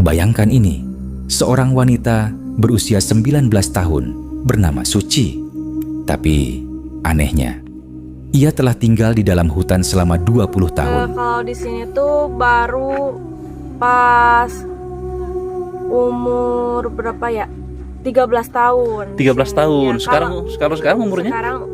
Bayangkan ini, seorang wanita berusia 19 tahun bernama Suci. Tapi anehnya, ia telah tinggal di dalam hutan selama 20 tahun. Kalau di sini tuh baru pas umur berapa ya? 13 tahun. 13 tahun. Ya, Sekarang umurnya? Sekarang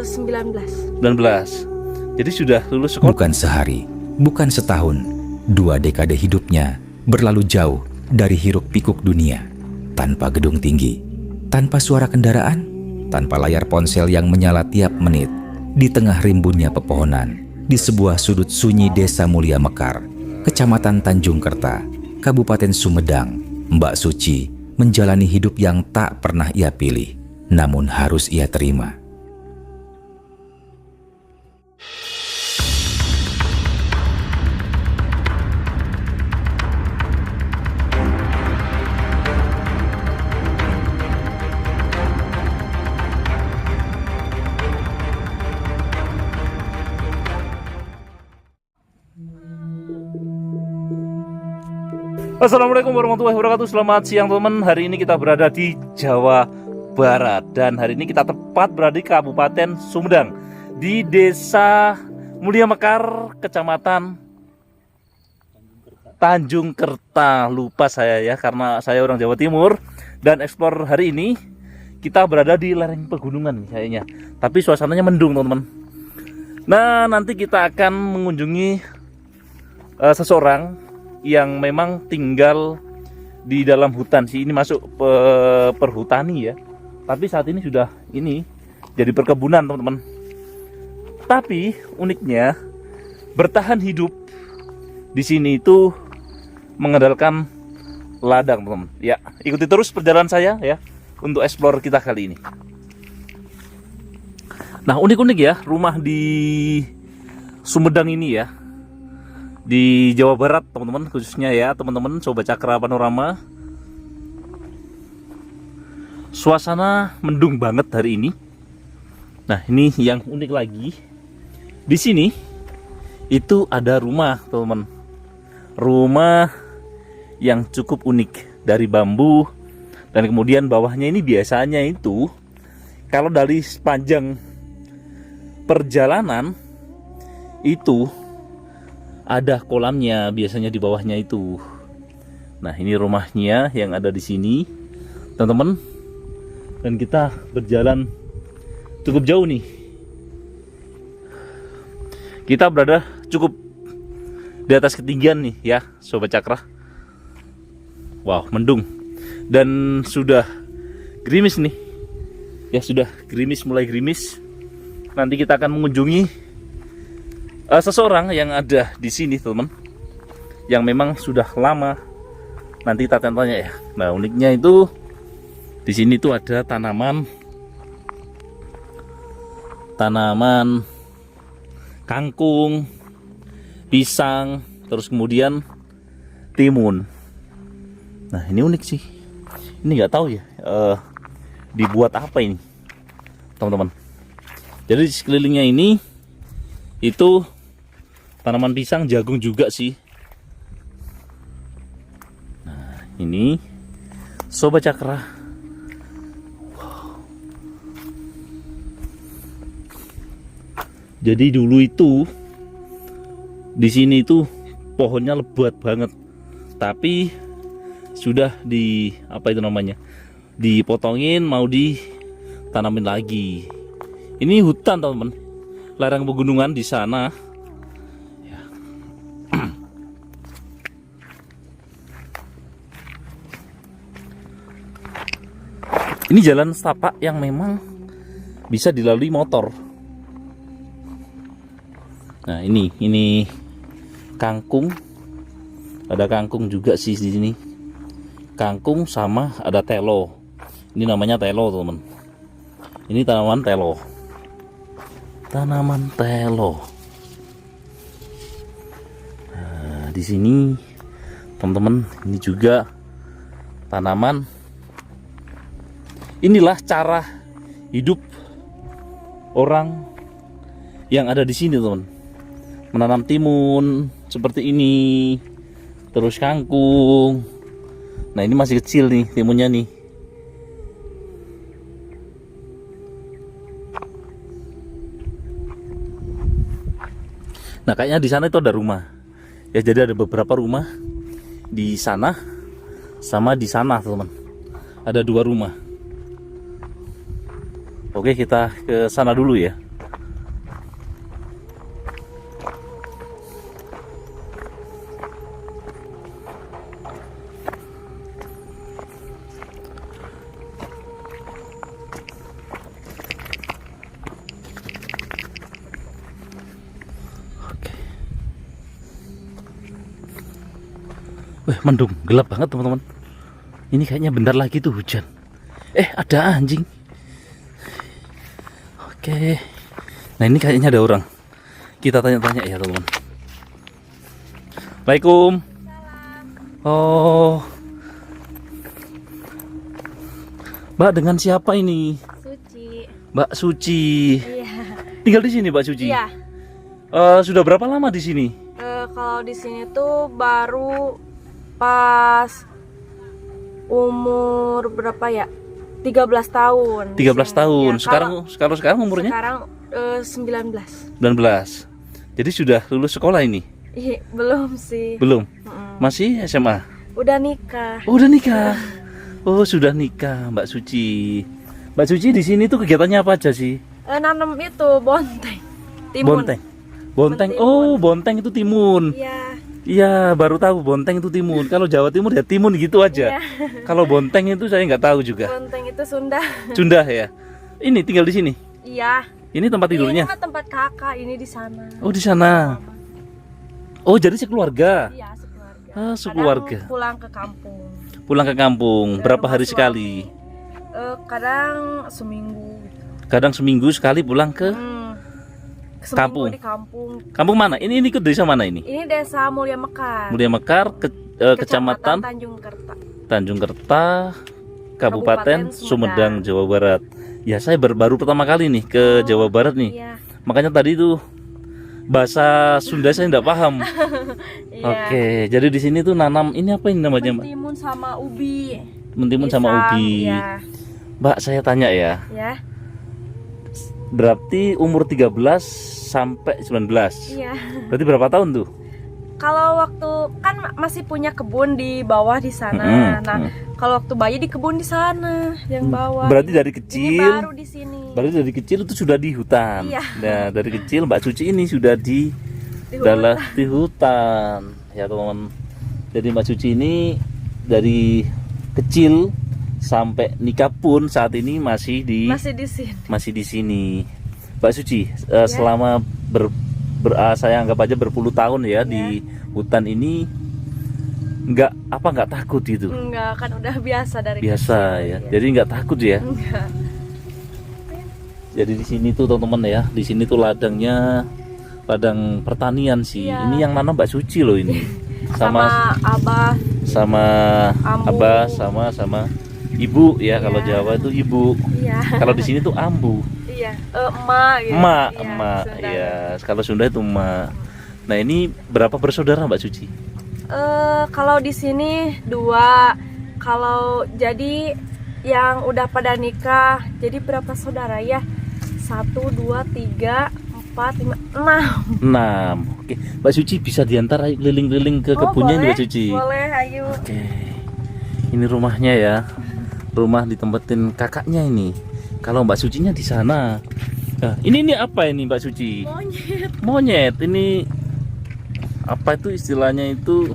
19. 19. Jadi sudah lulus sekolah. Bukan sehari, bukan setahun, 2 dekade hidupnya berlalu jauh dari hiruk-pikuk dunia, tanpa gedung tinggi, tanpa suara kendaraan, tanpa layar ponsel yang menyala tiap menit, di tengah rimbunnya pepohonan, di sebuah sudut sunyi Desa Mulia Mekar, Kecamatan Tanjung Kerta, Kabupaten Sumedang. Mbak Suci menjalani hidup yang tak pernah ia pilih, namun harus ia terima. Assalamualaikum warahmatullahi wabarakatuh. Selamat siang teman-teman. Hari ini kita berada di Jawa Barat. Dan hari ini kita tepat berada di Kabupaten Sumedang, di Desa Mulia Mekar, Kecamatan Tanjung Kerta. Lupa saya ya, karena saya orang Jawa Timur. Dan eksplor hari ini kita berada di lereng pegunungan kayaknya. Tapi suasananya mendung teman-teman. Nah, nanti kita akan mengunjungi seseorang yang memang tinggal di dalam hutan sih. Ini masuk perhutani ya, tapi saat ini sudah ini jadi perkebunan teman-teman. Tapi uniknya bertahan hidup di sini itu mengandalkan ladang teman-teman. Ya, ikuti terus perjalanan saya ya untuk explore kita kali ini. Nah, unik-unik ya rumah di Sumedang ini ya, di Jawa Barat teman-teman, khususnya ya teman-teman Sobat Cakra Panorama. Suasana mendung banget hari ini. Nah, ini yang unik lagi, di sini itu ada rumah teman-teman, rumah yang cukup unik dari bambu. Dan kemudian bawahnya ini biasanya itu kalau dari sepanjang perjalanan itu ada kolamnya biasanya di bawahnya itu. Nah, ini rumahnya yang ada di sini, teman-teman. Dan kita berjalan cukup jauh nih. Kita berada cukup di atas ketinggian nih ya, Sobat Cakra. Wow, mendung. Dan sudah gerimis nih. Ya, sudah gerimis, mulai gerimis. Nanti kita akan mengunjungi seseorang yang ada di sini teman, yang memang sudah lama. Nanti kita tanya ya. Nah, uniknya itu di sini tuh ada tanaman kangkung, pisang, terus kemudian timun. Nah, ini unik sih. Ini nggak tahu ya dibuat apa ini teman-teman. Jadi di sekelilingnya ini itu tanaman pisang, jagung juga sih. Nah, ini Sobat Cakra. Wow. Jadi dulu itu di sini itu pohonnya lebat banget, tapi sudah dipotongin, mau ditanamin lagi. Ini hutan teman-teman, lereng pegunungan di sana. Ini jalan setapak yang memang bisa dilalui motor. Nah, ini kangkung. Ada kangkung juga sih di sini. Kangkung sama ada telo. Ini namanya telo, teman. Ini tanaman telo. Tanaman telo. Nah, di sini teman-teman, ini juga tanaman. Inilah cara hidup orang yang ada di sini, teman. Menanam timun seperti ini, terus kangkung, Nah ini masih kecil nih timunnya nih. Nah kayaknya di sana itu ada rumah. Ya jadi ada beberapa rumah di sana sama di sana teman. Ada 2 rumah. Oke kita ke sana dulu ya. Mendung, gelap banget teman-teman. Ini kayaknya bentar lagi tuh hujan. Ada anjing. Oke. Nah ini kayaknya ada orang. Kita tanya-tanya ya teman-teman. Assalamualaikum. Oh, Mbak dengan siapa ini? Suci. Mbak Suci. Iya. Tinggal di sini Mbak Suci. Iya. Sudah berapa lama di sini? Kalau di sini tuh baru pas umur berapa ya? 13 tahun. 13 tahun. Ya, Sekarang umurnya? sekarang 19. 19. Jadi sudah lulus sekolah ini? Ih, belum sih. Belum. Masih SMA? Udah nikah. Oh, udah nikah. Oh, sudah nikah, Mbak Suci. Mbak Suci di sini tuh kegiatannya apa aja sih? Nanam itu bonteng. Timun. Bonteng. Oh, bonteng itu timun. Iya. Iya, baru tahu bonteng itu timun. Kalau Jawa Timur ya timun gitu aja. Iya. Kalau bonteng itu saya nggak tahu juga. Bonteng itu Sunda. Sunda ya. Ini tinggal di sini. Iya. Ini tempat tidurnya. Ini mah tempat kakak, ini di sana. Oh, di sana. Oh, jadi sekeluarga. Iya, sekeluarga. Ah, sekeluarga. Kadang pulang ke kampung. Pulang ke kampung. Berapa Rumah hari suami. sekali? Kadang seminggu. Kadang seminggu sekali pulang ke Seminggu kampung. di kampung. Kampung mana? Ini ke desa mana ini? Ini desa Mulia Mekar. Mulia Mekar, Kecamatan Tanjung Kerta. Tanjung Kerta, Kabupaten Kabupaten Sumedang, Jawa Barat. Ya saya baru pertama kali nih ke Jawa Barat nih. Iya. Makanya tadi tuh bahasa Sunda saya nggak paham. Iya. Oke, jadi di sini tuh nanam ini apa ini namanya Mbak? Mentimun sama ubi. Mentimun sama Pisang, ubi. Iya. Mbak saya tanya ya, Ya. berarti umur 13 sampai 19. Iya. Berarti berapa tahun tuh? Kalau waktu kan masih punya kebun di bawah di sana. Mm-mm, Nah, kalau waktu bayi di kebun di sana yang bawah. Berarti dari Ini kecil. baru di sini. Berarti dari kecil itu sudah di hutan. Iya. Nah, dari kecil Mbak Suci ini sudah di di hutan. Ya, teman-teman. Jadi Mbak Suci ini dari kecil sampai nikah pun saat ini masih di sini. Mbak Suci, selama saya anggap aja berpuluh tahun ya di hutan ini nggak takut gitu. Enggak, kan udah biasa dari Biasa kecil, ya. iya. Jadi nggak takut ya. Enggak. Jadi di sini tuh teman-teman ya, di sini tuh ladang pertanian sih. Iya. Ini yang nanam Mbak Suci loh ini. Sama Abah. sama Ambu. Abah sama ibu ya. Iya. Kalau Jawa itu ibu. Iya. Kalau di sini tuh ambu. Iya. Emak gitu. Emak, Iya, emak. Sunda. Ya, kalau Sunda itu emak. Nah, ini berapa bersaudara Mbak Suci? Kalau di sini 2. Kalau jadi yang udah pada nikah, jadi berapa saudara ya? 1, 2, 3, 4, 5, 6. 6. Oke, Mbak Suci bisa diantar ayo keliling-keliling ke kebunnya ini Mbak Suci. Boleh, ayo. Oke. Ini rumahnya ya. Rumah ditempatin kakaknya ini. Kalau Mbak Sucinya di sana. Nah, ini apa ini Mbak Suci? Monyet. Monyet. Ini apa itu istilahnya itu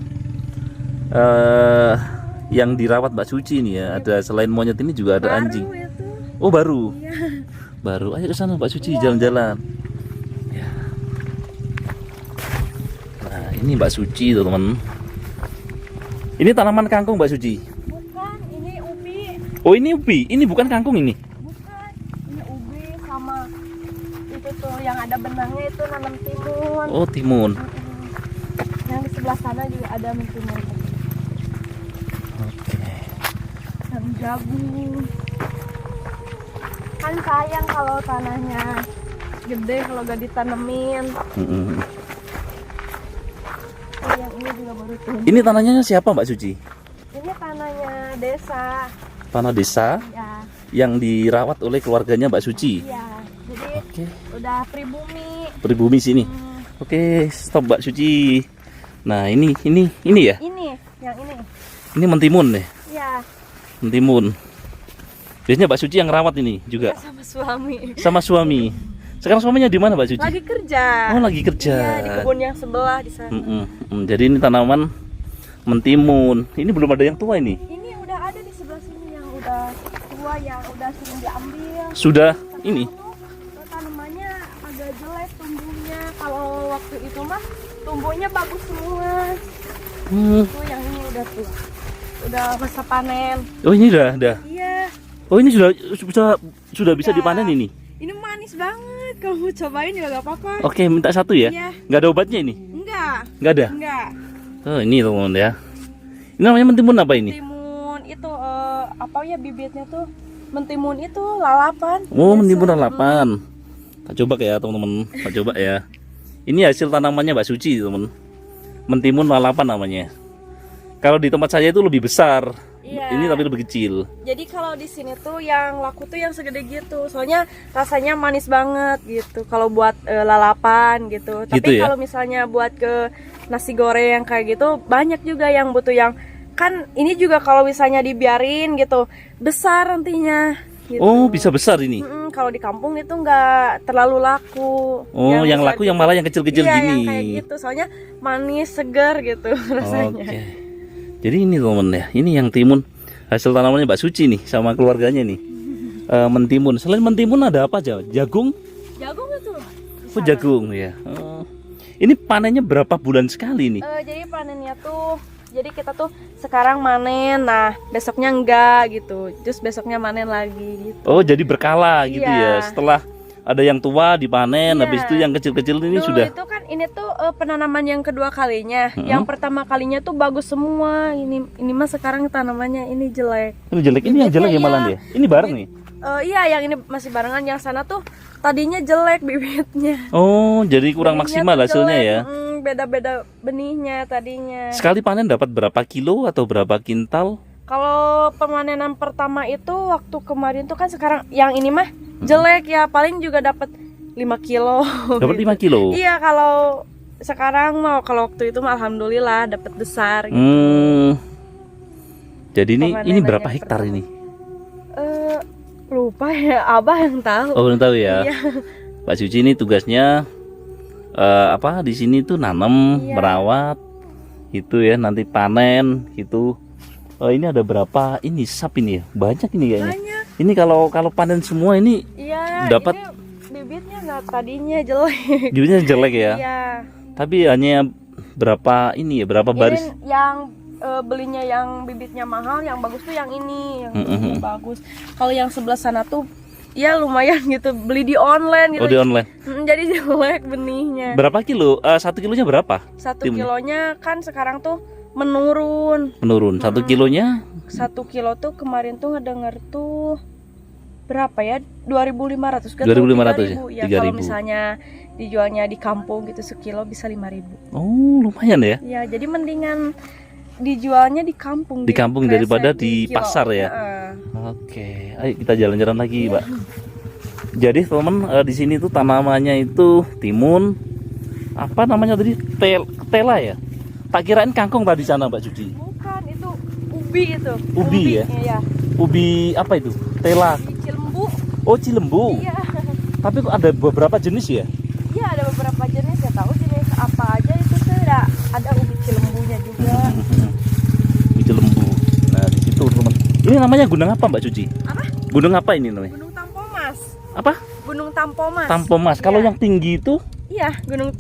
yang dirawat Mbak Suci ini ya. Ada selain monyet ini juga ada anjing. Baru itu. Oh, baru. Iya. Baru. Ayo ke sana Mbak Suci jalan-jalan. Ya. Nah, ini Mbak Suci tuh, teman. Ini tanaman kangkung Mbak Suci. Bukan, ini ubi. Oh, ini ubi. Ini bukan kangkung ini. Bukan, ini ubi sama itu tuh yang ada benangnya itu nanam timun. Oh, timun. Yang di sebelah sana juga ada mentimun. Oke. Dan jagung. Kan sayang kalau tanahnya gede kalau gak ditanemin. Mm-mm. Oh, yang ini juga baru tumbuh. Ini tanahnya siapa Mbak Suci? Ini tanahnya tanah desa. Tanah desa Ya, yang dirawat oleh keluarganya Mbak Suci. iya. Jadi Oke. udah pribumi. Pribumi sini. Oke, stop Mbak Suci. Nah, ini ya. Ini, yang ini. Ini mentimun nih, Iya, mentimun. Biasanya Mbak Suci yang rawat ini juga sama suami. sama suami. Sekarang suaminya di mana Mbak Suci? Lagi kerja. Oh, lagi kerja. Iya, di kebun yang sebelah di sana. Jadi ini tanaman mentimun. Ini belum ada yang tua ini. Ini udah ada di sebelah sini yang udah tua, yang udah sering diambil. Sudah ini. Tanamannya agak jelek tumbuhnya. Kalau waktu itu mah tumbuhnya bagus semua. Tuh yang ini udah tua. Udah masa panen. Oh, ini udah. Iya. Oh, ini sudah bisa Ya. dipanen ini. Ini manis banget. Kamu cobain ya gak apa-apa. Oke, minta satu ya. Iya. Nggak ada obatnya ini? Enggak. Nggak ada. Enggak. Oh, ini teman-teman ya. Ini namanya mentimun apa ini? Mentimun itu apa ya bibitnya tuh? Mentimun itu lalapan. Oh, Biasa. mentimun lalapan. Kita coba ya teman-teman. Kita coba ya. Ini hasil tanamannya Mbak Suci teman. Mentimun lalapan namanya. Kalau di tempat saya itu lebih besar. Iya. Ini tapi lebih kecil. Jadi kalau di sini tuh yang laku tuh yang segede gitu. Soalnya rasanya manis banget gitu. Kalau buat lalapan gitu. Gitu Tapi ya? kalau misalnya buat ke nasi goreng kayak gitu banyak juga yang butuh yang kan ini juga kalau misalnya dibiarin gitu besar nantinya. Gitu. Oh, bisa besar ini. Kalau di kampung itu nggak terlalu laku. Oh, yang besar laku yang malah yang kecil-kecil iya, gini. yang kayak gitu. Soalnya manis, segar gitu rasanya. Oke. Jadi ini teman ya, ini yang timun hasil tanamannya Mbak Suci nih sama keluarganya nih. Mentimun. Selain mentimun ada apa aja? Jagung? Jagung itu. Oh, jagung ya. Oh. Ini panennya berapa bulan sekali nih? Jadi panennya tuh, jadi kita tuh sekarang manen, nah besoknya enggak gitu, terus besoknya manen lagi gitu. Oh, jadi berkala gitu ya. Iya. Setelah ada yang tua dipanen, Iya. habis itu yang kecil-kecil ini Dulu sudah. itu kan ini tuh penanaman yang kedua kalinya, yang pertama kalinya tuh bagus semua. Ini mah sekarang tanamannya ini jelek. Ini jelek, ini yang jelek ya Bibitnya malah iya. dia. Ini bareng nih. Iya, yang ini masih barengan, yang sana tuh tadinya jelek bibitnya. Oh, jadi kurang Benihnya maksimal tuh hasilnya jelek. ya. Beda-beda benihnya tadinya. Sekali panen dapat berapa kilo atau berapa kintal? Kalau pemanenan pertama itu waktu kemarin tuh kan sekarang yang ini mah jelek ya, paling juga dapat 5 kilo. Dapat 5 kilo. Iya, kalau sekarang mau kalau waktu itu mah alhamdulillah dapat besar gitu. Jadi ini Pemanenan berapa yang hektar pertama. ini? Lupa ya, Abah yang tahu. Oh, belum tahu ya. Iya. Mbak Suci ini tugasnya apa di sini tuh nanam, Iya. merawat, itu ya nanti panen gitu. Ini ada berapa ini sap ini ya? Banyak ini kayaknya. Banyak. Ini kalau panen semua ini Iya, dapat ini bibitnya nggak tadinya jelek. bibitnya jelek ya. Iya. Tapi hanya berapa ini ya? Berapa baris? Ini yang belinya yang bibitnya mahal, yang bagus tuh yang ini, yang bibitnya bagus. Kalau yang sebelah sana tuh ya lumayan gitu, beli di online gitu. Oh, di online. Jadi jelek benihnya. Berapa kilo? 1 kilonya berapa? 1 Tim. kilonya kan sekarang tuh menurun. Menurun. 1 kilonya 1 kilo tuh kemarin tuh ngedenger tuh berapa ya? 2.500 kan? 2.500 ya? Ya kalau 3.000. misalnya dijualnya di kampung gitu sekilo bisa 5.000. Oh, lumayan ya. Ya, jadi mendingan dijualnya di kampung. Di kampung kresek, daripada di kilo. pasar ya? Heeh. Oke, ayo kita jalan-jalan lagi, Mbak. Jadi teman di sini tuh tanamannya itu timun, apa namanya tadi? Tela ya? Tak kirain kangkung tadi sana, Mbak Suci. Bukan, itu ubi itu. Ubi ya? Iya. Ubi apa itu? Tela. Ubi cilembu. Oh, cilembu. Iya. Tapi kok ada beberapa jenis ya? Iya, ada beberapa jenis, ya tahu jenis apa aja itu tuh ada ubi cilembunya juga. Ubi cilembu. Nah, di situ teman. Ini namanya gunung apa, Mbak Suci? Apa? Gunung apa ini namanya? Gunung Tampomas. Apa? Gunung Tampomas. Tampomas. Kalau Iya. yang tinggi itu? Iya,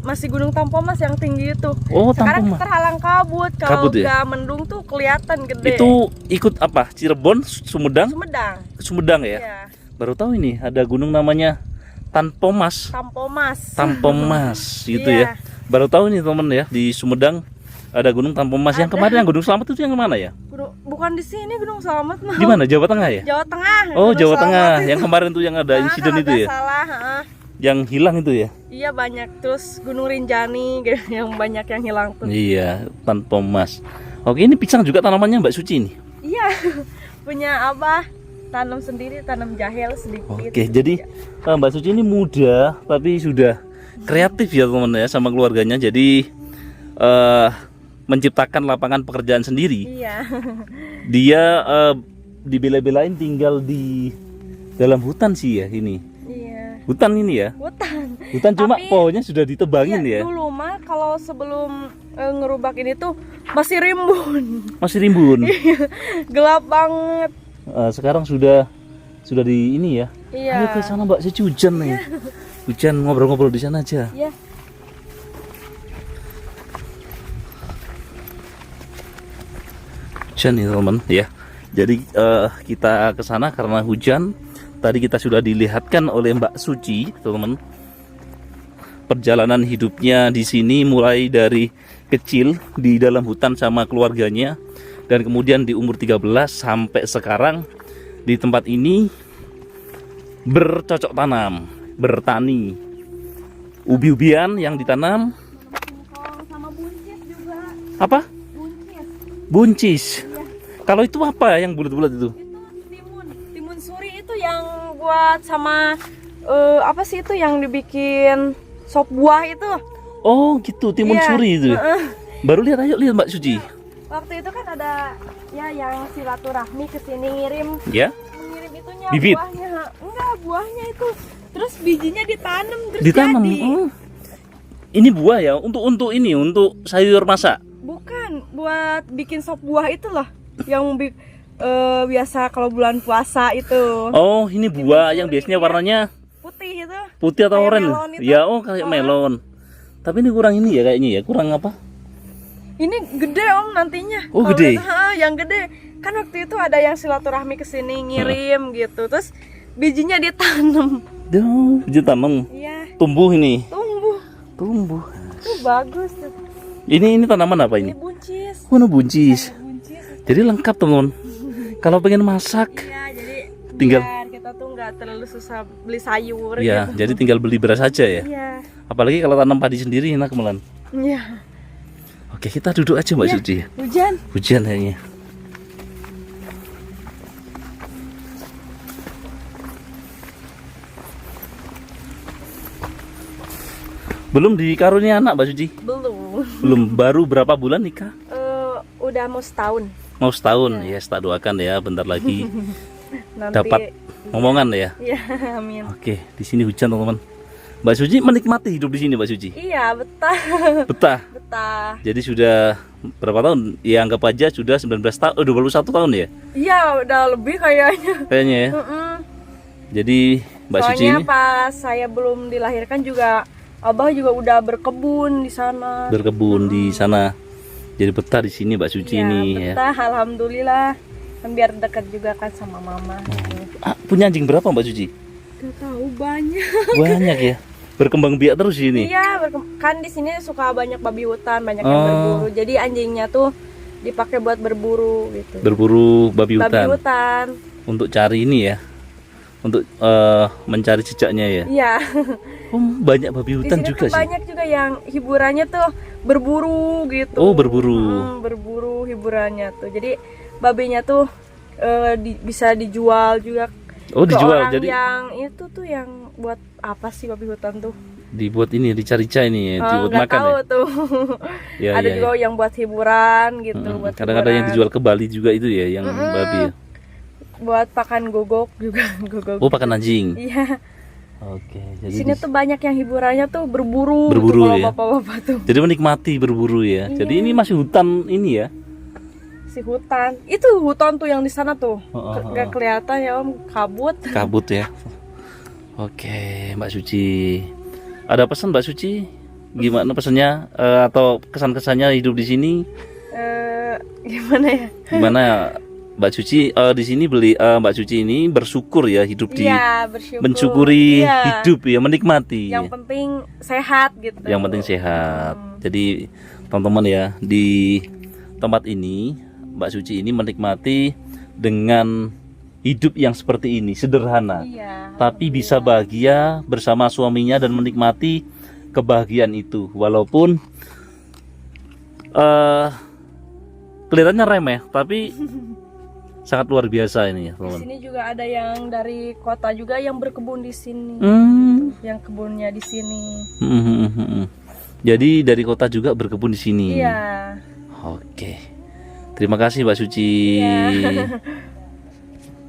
masih Gunung Tampomas yang tinggi itu. Oh, Sekarang Tampomas. terhalang kabut. Kalau Kabut ya? nggak mendung tuh kelihatan gede. Itu ikut apa? Cirebon, Sumedang? Sumedang. Sumedang ya? Iya. Baru tahu ini ada gunung namanya Tampomas. Tampomas. Tampomas gitu Iya. ya. Baru tahu nih teman ya, di Sumedang ada gunung Tampomas. Yang kemarin yang Gunung Selamat itu yang mana ya? Bukan di sini Gunung Selamat mah. Di mana? Jawa Tengah ya? Jawa Tengah. Oh, Gunung Jawa Selamat Tengah. itu. Yang kemarin tuh yang ada insiden kalau itu nggak ya. Salah, heeh. Yang hilang itu ya. Iya banyak, terus Gunung Rinjani yang banyak yang hilang tuh. Iya, Tampomas. Oke, ini pisang juga tanamannya Mbak Suci nih. Iya, punya abah tanam sendiri, tanam jahe sedikit. Oke, jadi Mbak Suci ini muda tapi sudah kreatif ya teman-teman ya sama keluarganya. Jadi menciptakan lapangan pekerjaan sendiri. Iya. Dia dibela-belain tinggal di dalam hutan sih ya ini. Iya. Hutan ini ya. Hutan. Hutan cuma Tapi- pohonnya sudah ditebangin Iya, ya. dulu mah kalau sebelum ngerubak ini tuh masih rimbun. Masih rimbun. Gelap banget. Sekarang sudah di ini ya. Iya. Ayo ke sana Mbak Suci, hujan nih. Hujan, ngobrol-ngobrol di sana aja. Iya. Hujan nih teman ya. Jadi kita ke sana karena hujan. Tadi kita sudah dilihatkan oleh Mbak Suci, teman-teman. Perjalanan hidupnya di sini mulai dari kecil di dalam hutan sama keluarganya dan kemudian di umur 13 sampai sekarang di tempat ini bercocok tanam, bertani. Ubi-ubian yang ditanam Sama buncis juga. apa? Buncis. Buncis. Kalau itu apa yang bulat-bulat itu? Itu timun suri itu yang buat sama apa sih itu yang dibikin sop buah itu. Oh gitu, timun Iya. suri itu. Baru lihat, ayo lihat Mbak Suci. Waktu itu kan ada ya yang silaturahmi ke sini ngirim Ya, itunya Bibit? buahnya. Enggak, buahnya itu. Terus bijinya ditanam terus ditanam. jadi. Oh. Ini buah ya, untuk ini, untuk sayur masak. Bukan, buat bikin sop buah itu loh. Yang biasa kalau bulan puasa itu. Oh, ini buah suri, yang biasanya iya. warnanya Putih itu. putih atau Kayak oranye? melon itu. Ya, oh kayak melon. Tapi ini kurang ini ya kayaknya ya, kurang apa? Ini gede om nantinya. Oh, Kalau gede? itu, yang gede. Kan waktu itu ada yang silaturahmi ke sini ngirim gitu. Terus bijinya ditanam. Duh, biji tanam. Iya, Tumbuh ini. tumbuh. Tumbuh. Itu bagus tuh. Ini tanaman apa Ini ini? buncis. Warna buncis. Buncis. Jadi lengkap teman. Kalau pengen masak, Iya, jadi Tinggal- biar kita tuh nggak terlalu susah beli sayur ya, gitu. jadi tinggal beli beras saja ya. Iya. Apalagi kalau tanam padi sendiri enak malan. Iya. Oke, kita duduk aja Mbak Iya. Suci. Hujan. Hujan kayaknya. Belum dikarunia anak Mbak Suci? Belum. Belum, baru berapa bulan nikah? Udah mau setahun. Mau setahun ya, tak doakan ya bentar lagi Nanti. dapat ngomongan ya. Iya, amin. Oke, di sini hujan teman-teman. Mbak Suci menikmati hidup di sini Mbak Suci. Iya, betah. Betah. Betah. Jadi sudah berapa tahun? Ya anggap aja sudah 19 tahun, 21 tahun ya Iya, udah lebih kayaknya. kayaknya ya. Mm-mm. Jadi Mbak Suci Soalnya ini pas saya belum dilahirkan juga abah juga udah berkebun di sana. berkebun di sana. Jadi betah di sini Mbak Suci Iya, ini ya. betah, alhamdulillah. Kan biar dekat juga kan sama mama. Punya anjing berapa Mbak Suci? Gak tahu banyak. Banyak ya. Berkembang biak terus ini. Iya, kan di sini suka banyak babi hutan, banyak yang Oh. berburu. Jadi anjingnya tuh dipakai buat berburu gitu. Berburu babi Babi hutan hutan. untuk cari ini ya. Untuk mencari jejaknya ya. Iya. Oh, banyak babi Di hutan sini juga tuh sih. banyak juga yang hiburannya tuh berburu gitu. Oh, berburu. Berburu hiburannya tuh. Jadi babinya tuh bisa dijual juga. Oh, ke dijual. orang Jadi yang itu tuh yang buat apa sih babi hutan tuh? dibuat ini, dicari-cari ini ya, dibuat Nggak makan tahu ya. tuh. Ya, Ada ya, juga ya. yang buat hiburan gitu. Buat Kadang-kadang yang hiburan. dijual ke Bali juga itu ya, yang babi ya. Buat pakan gogok juga. Gogok. Oh, pakan anjing. Iya. Oke, Di jadi sini tuh banyak yang hiburannya tuh berburu. Berburu gitu, kalau ya? bapak-bapak tuh. jadi menikmati berburu ya. Iya. Jadi ini masih hutan ini ya. Si hutan. Itu hutan tuh yang di sana tuh. Oh, Gak kelihatan ya Om, kabut. Kabut ya. Oke, Mbak Suci. Ada pesan Mbak Suci? Gimana pesannya atau kesan-kesannya hidup di sini? Gimana ya? Gimana Mbak Suci di sini Mbak Suci ini bersyukur ya hidup di Iya, bersyukur. mensyukuri Iya. hidup ya, menikmati. Yang penting sehat gitu. Yang penting sehat. Jadi teman-teman ya, di tempat ini Mbak Suci ini menikmati dengan hidup yang seperti ini, sederhana. Iya. Tapi bisa bahagia bersama suaminya dan menikmati kebahagiaan itu. Walaupun kelihatannya remeh, tapi sangat luar biasa ini ya Di teman-teman. sini juga ada yang dari kota juga yang berkebun di sini. Yang kebunnya di sini. Jadi dari kota juga berkebun di sini. Iya. Oke. Terima kasih Mbak Suci. Iya.